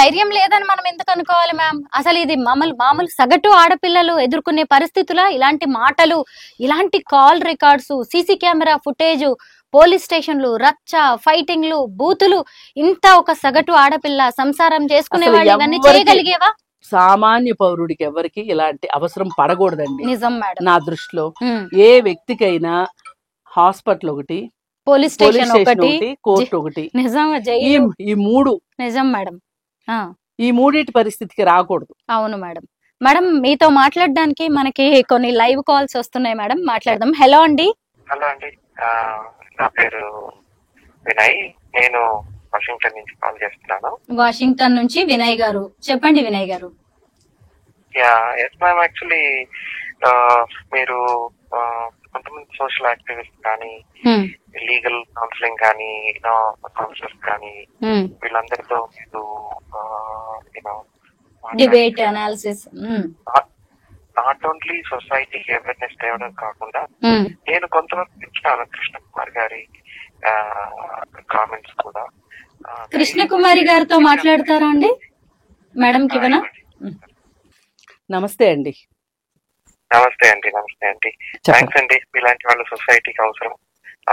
ధైర్యం లేదని మనం ఎందుకు అనుకోవాలి మ్యామ్? అసలు ఇది మామూలు సగటు ఆడపిల్లలు ఎదుర్కొనే పరిస్థితుల ఇలాంటి మాటలు, ఇలాంటి call records, CC camera footage, police స్టేషన్లు, రచ్చ, ఫైటింగ్లు, బూతులు, ఇంత ఒక సగటు ఆడపిల్ల సంసారం చేసుకునే వాళ్ళు ఇవన్నీ చేయగలిగేవా? సామాన్య పౌరుడికి ఎవరికి ఇలాంటి అవసరం పడకూడదండి. నిజం మేడం. నా దృష్టిలో ఏ వ్యక్తికైనా హాస్పిటల్ ఒకటి, పోలీస్ స్టేషన్ ఒకటి, కోర్టు ఒకటి, ఈ మూడు నిజం మేడం. ఈ మూడింటి పరిస్థితికి రాకూడదు. అవును మేడం. మేడం మీతో మాట్లాడడానికి మనకి కొన్ని లైవ్ కాల్స్ వస్తున్నాయి మేడం, మాట్లాడదాం. హలో అండి. హలో అండి, నా పేరు వినయ్. నేను వాషింగ్టన్ నుంచి కాల్ చేస్తున్నాను. వాషింగ్టన్ నుంచి వినయ్ గారు, చెప్పండి వినయ్ గారు. ఎస్ మ్యామ్, యాక్చువల్లీ మీరు కొంతమంది సోషల్ యాక్టివిస్ట్ కానీ, లీగల్ కౌన్సిలింగ్ కానీ, కౌన్సిలర్స్ కానీ, వీళ్ళందరితో మీరు డిబేట్ అనాలిసిస్, నాట్ ఓన్లీ సొసైటీకి అవేర్నెస్ తేవడం కాకుండా నేను కొంతమంది ఇచ్చాను కృష్ణ కుమార్ గారి కామెంట్స్ కూడా. కృష్ణ కుమారి గారితో మాట్లాడతారా అండి మేడం? కివనా, నమస్తే అండి. నమస్తే అండి. నమస్తే అండి. థ్యాంక్స్ అండి. ఇలాంటి వాళ్ళు సొసైటీకి అవసరం.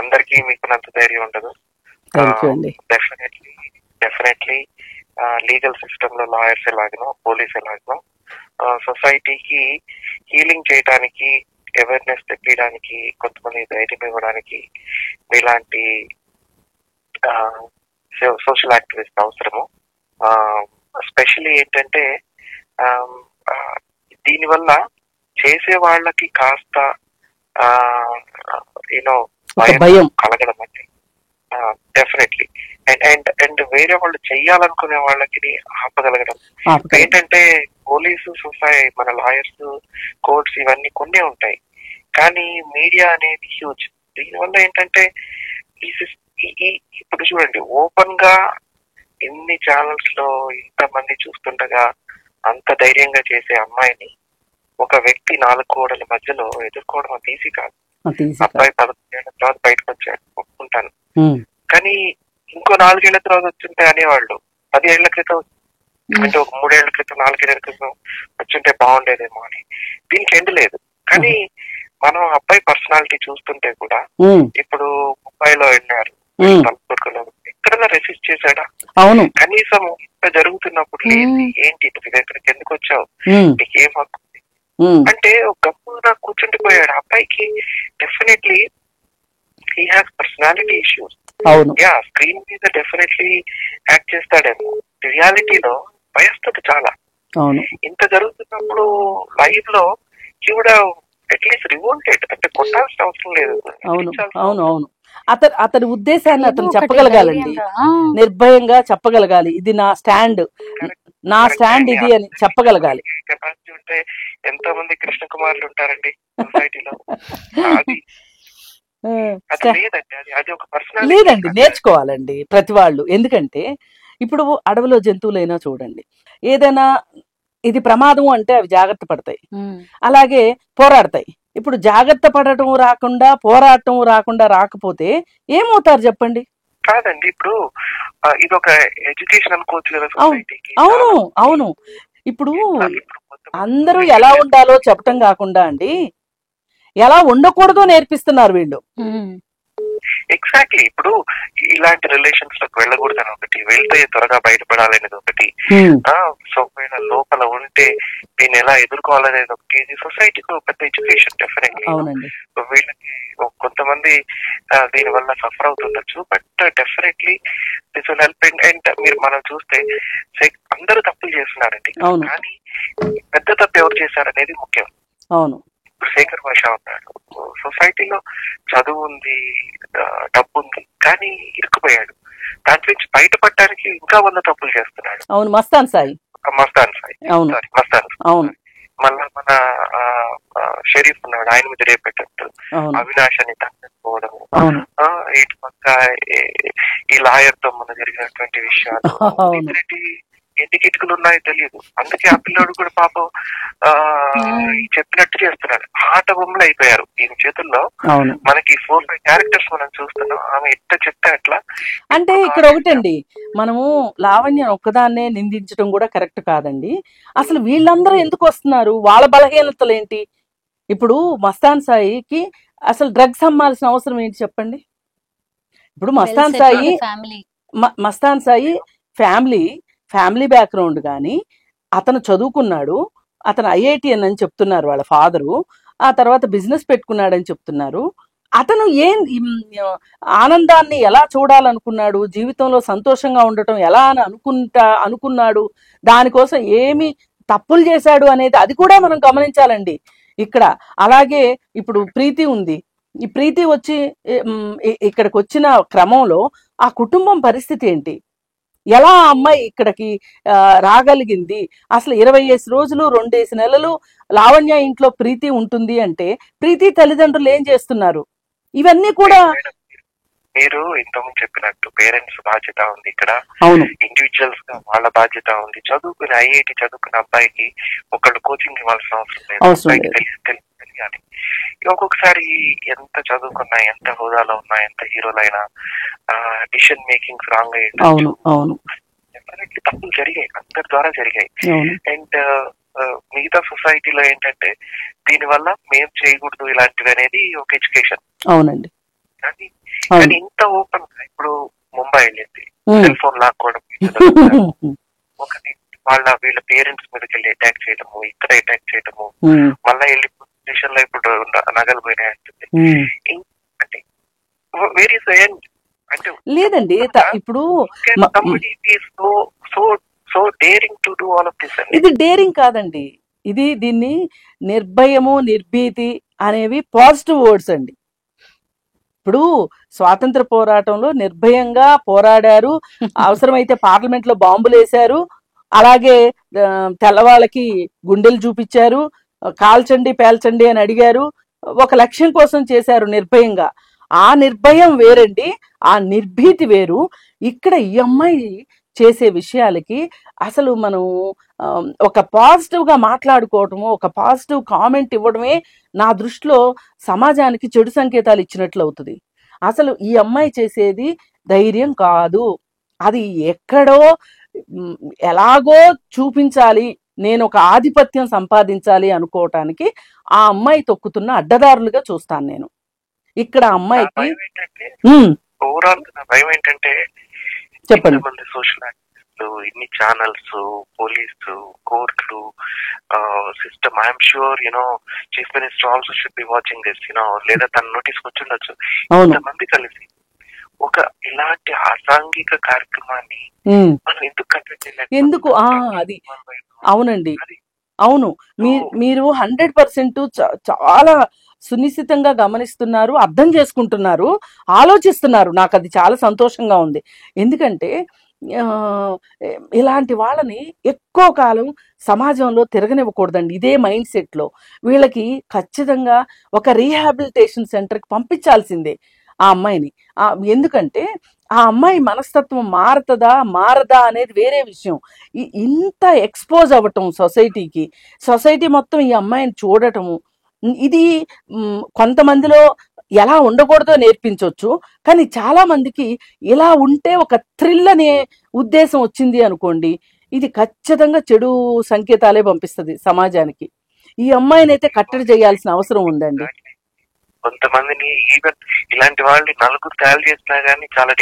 అందరికీ మీకున్నంత ధైర్యం ఉండదు. డెఫినెట్లీ లీగల్ సిస్టమ్ లో లాయర్స్ ఎలాగనో, పోలీస్ ఎలాగనో, సొసైటీకి హీలింగ్ చేయడానికి, అవేర్నెస్ తెప్పడానికి, కొంతమంది ధైర్యం ఇవ్వడానికి ఇలాంటి సోషల్ యాక్టివిస్ట్ అవసరము. స్పెషల్లీ ఏంటంటే దీనివల్ల చేసే వాళ్ళకి కాస్త భయం కలగడం అంటే డెఫినెట్లీ, అండ్ వేరే వాళ్ళు చెయ్యాలనుకునే వాళ్ళకి ఆపగలగడం. ఏంటంటే పోలీసు, సొసైటీ, మన లాయర్స్, కోర్ట్స్ ఇవన్నీ కొన్ని ఉంటాయి, కానీ మీడియా అనేది హ్యూజ్. దీనివల్ల ఏంటంటే ఇప్పుడు చూడండి, ఓపెన్ గా ఇన్ని ఛానల్స్ లో ఇంతమంది చూస్తుండగా అంత ధైర్యంగా చేసే అమ్మాయిని ఒక వ్యక్తి 4 గోడల మధ్యలో ఎదుర్కోవడం అంత ఈజీ కాదు. అబ్బాయి 11 ఏళ్ల తర్వాత బయటకు వచ్చాడు, ఒప్పుకుంటాను. కానీ ఇంకో 4 ఏళ్ల తర్వాత వచ్చుంటే అనేవాళ్ళు 10 ఏళ్ల క్రితం, అంటే ఒక 3 ఏళ్ల క్రితం, 4 ఏళ్ల క్రితం వచ్చుంటే బాగుండేదేమో అని. దీనికి ఎండ్ లేదు. కానీ మనం అబ్బాయి పర్సనాలిటీ చూస్తుంటే కూడా, ఇప్పుడు ముంబైలో వెళ్ళారు, ఎక్కడన్నా రెసిస్ట్ చేశాడా? అవును. కనీసం ఇంత జరుగుతున్నప్పుడు లేదు, ఏంటి ఇక్కడికి ఎందుకు వచ్చావు, నీకేం హక్కు అంటే గమ్మున కూర్చుండిపోయాడు. అబ్బాయికి definitely he has personality issues. Yeah, screen మీద డెఫినెట్లీ యాక్ట్ చేస్తాడేమో, రియాలిటీలో భయస్తుంది చాలా. ఇంత జరుగుతున్నప్పుడు లైవ్ లో he would have at least revolted, అంటే కొట్టాల్సిన అవసరం లేదు. అవును. అతని ఉద్దేశాన్ని అతను చెప్పగలగాలండి, నిర్భయంగా చెప్పగలగాలి. ఇది నా స్టాండ్ ఇది అని చెప్పగలగాలి. కెపాసిటీ ఉంటే ఎంతో మంది కృష్ణ కుమార్లు ఉంటారండి సొసైటీలో. లేదండి, నేర్చుకోవాలండి ప్రతి వాళ్ళు. ఎందుకంటే ఇప్పుడు అడవిలో జంతువులైనా చూడండి, ఏదైనా ఇది ప్రమాదం అంటే అవి జాగ్రత్త పడతాయి, అలాగే పోరాడతాయి. ఇప్పుడు జాగ్రత్త పడటం రాకుండా, పోరాటం రాకపోతే ఏమవుతారు చెప్పండి? కాదండి, ఇప్పుడు ఇది ఒక ఎడ్యుకేషన్ అనుకోవచ్చు కదా. అవును. ఇప్పుడు అందరూ ఎలా ఉండాలో చెప్పటం కాకుండా అండి, ఎలా ఉండకూడదో నేర్పిస్తున్నారు వీళ్ళు. ఎగ్జాక్ట్లీ. ఇప్పుడు ఇలాంటి రిలేషన్స్ లోకి వెళ్ళకూడదని ఒకటి, వెళ్తే త్వరగా బయటపడాలనేది ఒకటి, సో లోపల ఉంటే దీన్ని ఎలా ఎదుర్కోవాలనేది ఒకటి. ఇది సొసైటీకి పెద్ద ఎడ్యుకేషన్ డెఫినెట్లీ. వీళ్ళకి కొంతమంది దీని వల్ల సఫర్ అవుతుండొచ్చు, but definitely this will help. And మనం చూస్తే అందరూ తప్పులు చేస్తున్నారండి, కానీ పెద్ద తప్పు ఎవరు చేశారనేది ముఖ్యం. అవును. శేఖర్ భాష ఉన్నాడు, సొసైటీలో చదువు ఉంది, డబ్బు ఉంది, కానీ ఇరుక్కుపోయాడు. దాని నుంచి బయటపడడానికి ఇంకా 100 తప్పులు చేస్తున్నాడు. అవును. మస్తాన్ సాయి. మళ్ళా మన షరీఫ్ ఉన్నాడు, ఆయన మీద రేపెట్టట్టు, అవినాష్ అని తగ్గకపోవడము, ఇటు పక్క ఈ లాయర్ తో మన జరిగినటువంటి విషయాలు, ఎన్ని కిటికీలు ఉన్నాయో తెలియదు. అందుకే ఆ పిల్లోడు కూడా పాపం చెప్పినట్టు చేస్తున్నాడు. ఆట బొమ్మలు అయిపోయారు ఈయన చేతుల్లో. మనకి 4-5 క్యారెక్టర్స్ మనం చూస్తున్నాం. ఆమె ఎట్లా చెప్తే అట్లా. అంటే ఇక్కడ ఒకటండి, మనము లావణ్య ఒక్కదాన్నే నిందించడం కూడా కరెక్ట్ కాదండి. అసలు వీళ్ళందరూ ఎందుకు వస్తున్నారు, వాళ్ళ బలహీనతలు ఏంటి? ఇప్పుడు మస్తాన్ సాయికి అసలు డ్రగ్స్ అమ్మాల్సిన అవసరం ఏంటి చెప్పండి? ఇప్పుడు మస్తాన్ సాయి ఫ్యామిలీ బ్యాక్గ్రౌండ్ కానీ, అతను చదువుకున్నాడు, అతను IITN అని చెప్తున్నారు వాళ్ళ ఫాదరు, ఆ తర్వాత బిజినెస్ పెట్టుకున్నాడని చెప్తున్నారు. అతను ఆనందాన్ని ఎలా చూడాలనుకున్నాడు, జీవితంలో సంతోషంగా ఉండటం ఎలా అని అనుకున్నాడు, దానికోసం ఏమి తప్పులు చేశాడు అనేది అది కూడా మనం గమనించాలండి ఇక్కడ. అలాగే ఇప్పుడు ప్రీతి ఉంది, ఈ ప్రీతి వచ్చి ఇక్కడికి వచ్చిన క్రమంలో ఆ కుటుంబం పరిస్థితి ఏంటి, ఎలా ఆ అమ్మాయి ఇక్కడికి రాగలిగింది, అసలు 25 రోజులు 2 నెలలు లావణ్య ఇంట్లో ప్రీతి ఉంటుంది అంటే ప్రీతి తల్లిదండ్రులు ఏం చేస్తున్నారు, ఇవన్నీ కూడా. మీరు ఇంతకుముందు చెప్పినట్టు పేరెంట్స్ బాధ్యత ఉంది ఇక్కడ, అవును, ఇండివిజువల్స్ గా వాళ్ళ బాధ్యత ఉంది. చదువుకుని IIT చదువుకున్న అబ్బాయికి ఒకళ్ళు కోచింగ్ ఇవ్వాల్సిన అవసరం లేదు, తెలియాలి. ఒక్కొక్కసారి ఎంత చదువుకున్నా, ఎంత హోదాలో ఉన్నా, ఎంత హీరోలైనా డిసిషన్ మేకింగ్స్ రాంగ్ అయ్యి తప్పులు జరిగాయి, అందరి ద్వారా జరిగాయి. అండ్ మిగతా సొసైటీలో ఏంటంటే దీనివల్ల మేం చేయకూడదు ఇలాంటివి అనేది ఒక ఎడ్యుకేషన్. అవునండి. కానీ ఇంత ఓపెన్ గా ఇప్పుడు ముంబై వెళ్ళింది, సెల్ ఫోన్ లాక్కోవడం, వీళ్ళ పేరెంట్స్ మీదకి వెళ్ళి అటాక్ చేయడము, ఇక్కడ అటాక్ చేయడము, మళ్ళా వెళ్ళి పొజిషన్ లో ఇప్పుడు నగలు పోయినాయి అంటుంది. అంటే వేర్ ఇస్ ద ఎండ్? అంటే లేదండి, ఇప్పుడు so daring to do all of this. ఇది డేరింగ్ కాదండి, దీన్ని నిర్భయము, నిర్భీతి అనేవి పాజిటివ్ వర్డ్స్ అండి. ఇప్పుడు స్వాతంత్ర పోరాటంలో నిర్భయంగా పోరాడారు, అవసరమైతే పార్లమెంట్ లో బాంబులు వేశారు, అలాగే తెల్లవాళ్ళకి గుండెలు చూపించారు, కాల్చండి పేల్చండి అని అడిగారు, ఒక లక్ష్యం కోసం చేశారు నిర్భయంగా. ఆ నిర్భయం వేరండి, ఆ నిర్భీతి వేరు. ఇక్కడ ఈ అమ్మాయి చేసే విషయాలకి అసలు మనం ఒక పాజిటివ్ గా మాట్లాడుకోవటము, ఒక పాజిటివ్ కామెంట్ ఇవ్వడమే నా దృష్టిలో సమాజానికి చెడు సంకేతాలు ఇచ్చినట్లు అవుతుంది. అసలు ఈ అమ్మాయి చేసేది ధైర్యం కాదు, అది ఎక్కడో ఎలాగో చూపించాలి, నేను ఒక ఆధిపత్యం సంపాదించాలి అనుకోవటానికి ఆ అమ్మాయి తొక్కుతున్న అడ్డదారులుగా చూస్తాను నేను ఇక్కడ. అమ్మాయికి ఓవరాల్ భయం ఏంటంటే, చెప్పండి, సోషల్ యాక్టివిస్టులు, ఇన్ని ఛానల్స్, పోలీసు, కోర్టులు, system. I'm sure chief minister also should be watching this, లేదా తన నోటీస్ వచ్చి ఉండొచ్చు. ఇంతమంది కలిసి ఒక ఇలాంటి అసాంఘిక కార్యక్రమాన్ని మనం ఎందుకు కండక్ట్ చేయలేదు? ఎందుకు అది అవునండి, అవును, మీరు 100% చాలా సునిశ్చితంగా గమనిస్తున్నారు, అర్థం చేసుకుంటున్నారు, ఆలోచిస్తున్నారు. నాకు అది చాలా సంతోషంగా ఉంది. ఎందుకంటే ఇలాంటి వాళ్ళని ఎక్కువ కాలం సమాజంలో తిరగనివ్వకూడదండి. ఇదే మైండ్ సెట్లో వీళ్ళకి ఖచ్చితంగా ఒక రీహాబిలిటేషన్ సెంటర్కి పంపించాల్సిందే ఆ అమ్మాయిని. ఎందుకంటే ఆ అమ్మాయి మనస్తత్వం మారదా అనేది వేరే విషయం. ఇంత ఎక్స్పోజ్ అవ్వటం సొసైటీకి, సొసైటీ మొత్తం ఈ అమ్మాయిని చూడటము, ఇది కొంతమందిలో ఎలా ఉండకూడదో నేర్పించవచ్చు, కానీ చాలా మందికి ఇలా ఉంటే ఒక థ్రిల్ అనే ఉద్దేశం వచ్చింది అనుకోండి, ఇది ఖచ్చితంగా చెడు సంకేతాలే పంపిస్తుంది సమాజానికి. ఈ అమ్మాయిని అయితే కట్టడి చేయాల్సిన అవసరం ఉందండి. కొంతమందిని ఈవెన్ ఇలాంటి వాళ్ళని నలుగురు తయారు చేసినా గానీ చాలా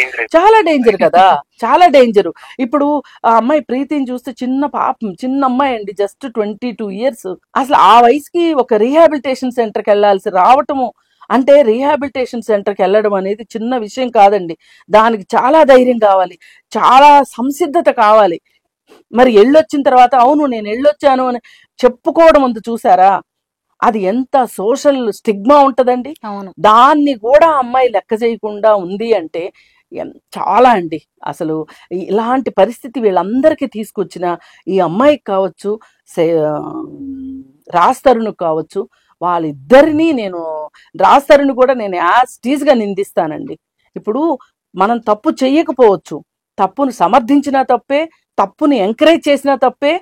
డేంజర్ కదా, చాలా డేంజర్. ఇప్పుడు ఆ అమ్మాయి ప్రీతిని చూస్తే చిన్న అమ్మాయి అండి, జస్ట్ 22 years. అసలు ఆ వయసుకి ఒక రీహాబిలిటేషన్ సెంటర్కి వెళ్ళాల్సి రావటము అంటే, రీహాబిలిటేషన్ సెంటర్కి వెళ్ళడం అనేది చిన్న విషయం కాదండి. దానికి చాలా ధైర్యం కావాలి, చాలా సంసిద్ధత కావాలి. మరి వెళ్ళొచ్చిన తర్వాత అవును నేను వెళ్ళొచ్చాను అని చెప్పుకోవడం ఉంది చూసారా, అది ఎంత సోషల్ స్టిగ్మా ఉంటదండి. దాన్ని కూడా అమ్మాయి లెక్క చేయకుండా ఉంది అంటే చాలా అండి. అసలు ఇలాంటి పరిస్థితి వీళ్ళందరికీ తీసుకొచ్చిన ఈ అమ్మాయికి కావచ్చు, రాజ్ తరుణ్ కావచ్చు, వాళ్ళిద్దరినీ రాజ్ తరుణ్ కూడా నేను యాజ్ గా నిందిస్తానండి. ఇప్పుడు మనం తప్పు చెయ్యకపోవచ్చు, తప్పును సమర్థించినా తప్పే, తప్పుని ఎంకరేజ్ చేసినా తప్పే,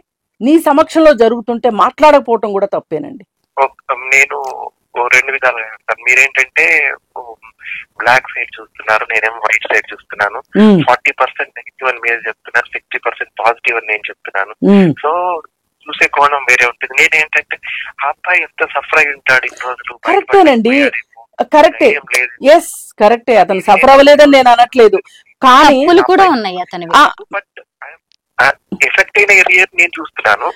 నీ సమక్షంలో జరుగుతుంటే మాట్లాడకపోవటం కూడా తప్పేనండి. నేను రెండు విధాలుగా చెప్తాను. మీరేంటంటే బ్లాక్ సైడ్ చూస్తున్నారు, నేనేమో వైట్ సైడ్ చూస్తున్నాను. 40% నెగిటివ్ అని మీరు చెప్తున్నారు, 60% పాజిటివ్ అని నేను చెప్తున్నాను. సో చూసే కోణం వేరే ఉంటుంది. నేనేంటంటే ఆ అబ్బాయి ఎంత సఫర్ అయి ఉంటాడు ఇన్ని రోజులు. కరెక్టేనండి, కరెక్టే, ఎస్ కరెక్టే, అతను సఫర్ అవ్వలేదని నేను అనట్లేదు, కానీ కూడా ఉన్నాయి అతను. బట్ ఎఫెక్ట్ అయిన ఏరియా నేను చూస్తున్నాను.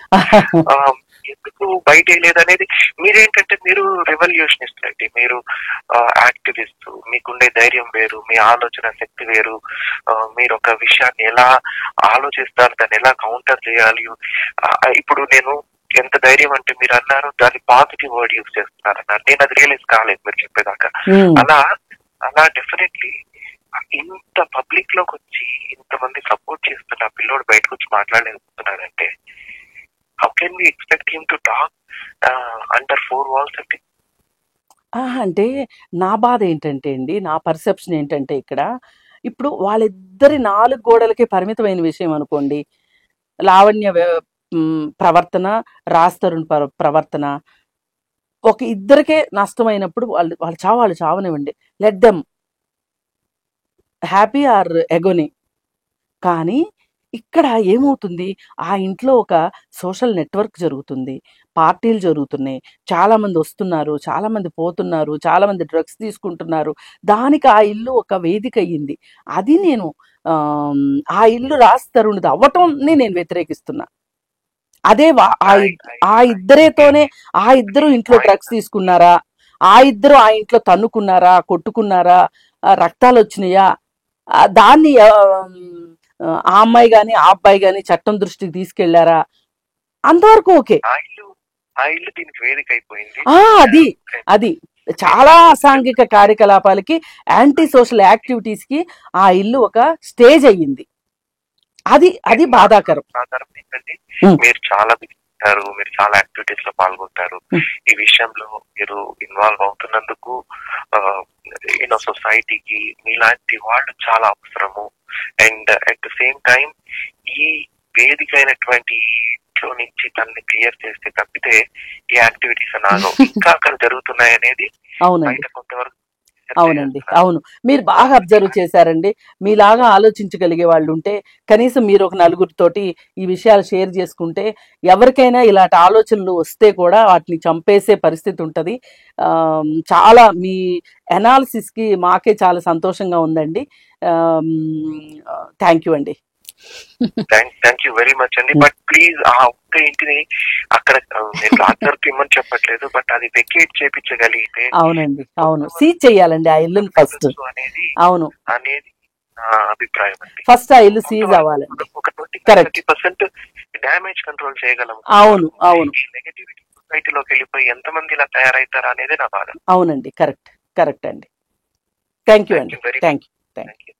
ఎందుకు బయట లేదనేది మీరేంటంటే మీరు రెవల్యూషనిస్ట్ అండి, మీరు యాక్టివిస్ట్, మీకుండే ధైర్యం వేరు, మీ ఆలోచన శక్తి వేరు, మీరు ఒక విషయాన్ని ఎలా ఆలోచిస్తారు, దాన్ని ఎలా కౌంటర్ చేయాలి. ఇప్పుడు నేను ఎంత ధైర్యం అంటే మీరు అన్నారు దాన్ని పాజిటివ్ వర్డ్ యూజ్ చేస్తున్నారు అన్నారు, నేను అది రియలైజ్ కాలేదు మీరు చెప్పేదాకా. అలా అలా డెఫినెట్లీ ఇంత పబ్లిక్ లోకి వచ్చి ఇంతమంది సపోర్ట్ చేస్తున్న పిల్లోడు బయటకు వచ్చి మాట్లాడలేకపోతున్నాడంటే how can we expect him to talk under 4 walls అంటే? అంటే నా బాధ ఏంటంటే అండి, నా పర్సెప్షన్ ఏంటంటే ఇక్కడ ఇప్పుడు వాళ్ళిద్దరి 4 గోడలకే పరిమితమైన విషయం అనుకోండి, లావణ్య ప్రవర్తన, రాజ్ తరుణ్ ప్రవర్తన ఒక ఇద్దరికే నష్టమైనప్పుడు వాళ్ళు చావనివ్వండి, లెట్ దెమ్ హ్యాపీ ఆర్ ఎగోని. కానీ ఇక్కడ ఏమవుతుంది, ఆ ఇంట్లో ఒక సోషల్ నెట్వర్క్ జరుగుతుంది, పార్టీలు జరుగుతున్నాయి, చాలామంది వస్తున్నారు, చాలామంది పోతున్నారు, చాలామంది డ్రగ్స్ తీసుకుంటున్నారు, దానికి ఆ ఇల్లు ఒక వేదిక అయ్యింది. అది నేను ఆ ఇల్లు రాజ్ తరుణ్ది అవ్వటంని నేను వ్యతిరేకిస్తున్నా. అదే ఆ ఇద్దరేతోనే ఆ ఇద్దరు ఇంట్లో డ్రగ్స్ తీసుకున్నారా, ఆ ఇద్దరు ఆ ఇంట్లో తన్నుకున్నారా, కొట్టుకున్నారా, రక్తాలు వచ్చినాయా, దాన్ని ఆ అమ్మాయి గాని ఆ అబ్బాయి గాని చట్టం దృష్టికి తీసుకెళ్లారా, అంతవరకు ఓకే. అది అది చాలా అసాంఘిక కార్యకలాపాలకి, యాంటీ సోషల్ యాక్టివిటీస్ కి ఆ ఇల్లు ఒక స్టేజ్ అయ్యింది. అది బాధాకరం. మీరు చాలా ఉంటారు, మీరు చాలా యాక్టివిటీస్ లో పాల్గొంటారు. ఈ విషయంలో మీరు ఇన్వాల్వ్ అవుతున్నందుకు సొసైటీకి మీలాంటి వాళ్ళు చాలా అవసరము. And at the same time ఈ వేదిక అయినటువంటి ఇంట్లో నుంచి తనని క్లియర్ చేస్తే తప్పితే ఈ యాక్టివిటీస్ అనాలో ఇంకా అక్కడ జరుగుతున్నాయి అనేది బయట కొంతవరకు. అవునండి, అవును, మీరు బాగా అబ్జర్వ్ చేశారండి. మీలాగా ఆలోచించగలిగే వాళ్ళు ఉంటే కనీసం మీరు ఒక నలుగురితోటి ఈ విషయాలు షేర్ చేసుకుంటే ఎవరికైనా ఇలాంటి ఆలోచనలు వస్తే కూడా వాటిని చంపేసే పరిస్థితి ఉంటుంది. చాలా మీ అనాలిసిస్కి మాకే చాలా సంతోషంగా ఉందండి. థ్యాంక్ యూ అండి. థ్యాంక్ యూ వెరీ మచ్ అండి. బట్ ప్లీజ్ ఆ ఒక్క ఇంటిని అక్కడ నేను రాత్రికి ఇమ్మని చెప్పట్లేదు, బట్ అది వెకేట్ చేపించగలిగితే. అవునండి, అవును, సీజ్ చెయ్యాలండి ఆ ఇల్లుని ఫస్ట్ అనేది నా అభిప్రాయం అండి. ఫస్ట్ ఆ ఇల్లు సీజ్ అవ్వాలండి. ఒక 20% డ్యామేజ్ కంట్రోల్ చేయగలం. అవును, అవును, నెగటివిటీ సొసైటీలోకి వెళ్ళిపోయి ఎంతమంది ఇలా తయారవుతారా అనేది నా బాధ. అవునండి, కరెక్ట్ అండి. థ్యాంక్ యూ అండి. Thank you.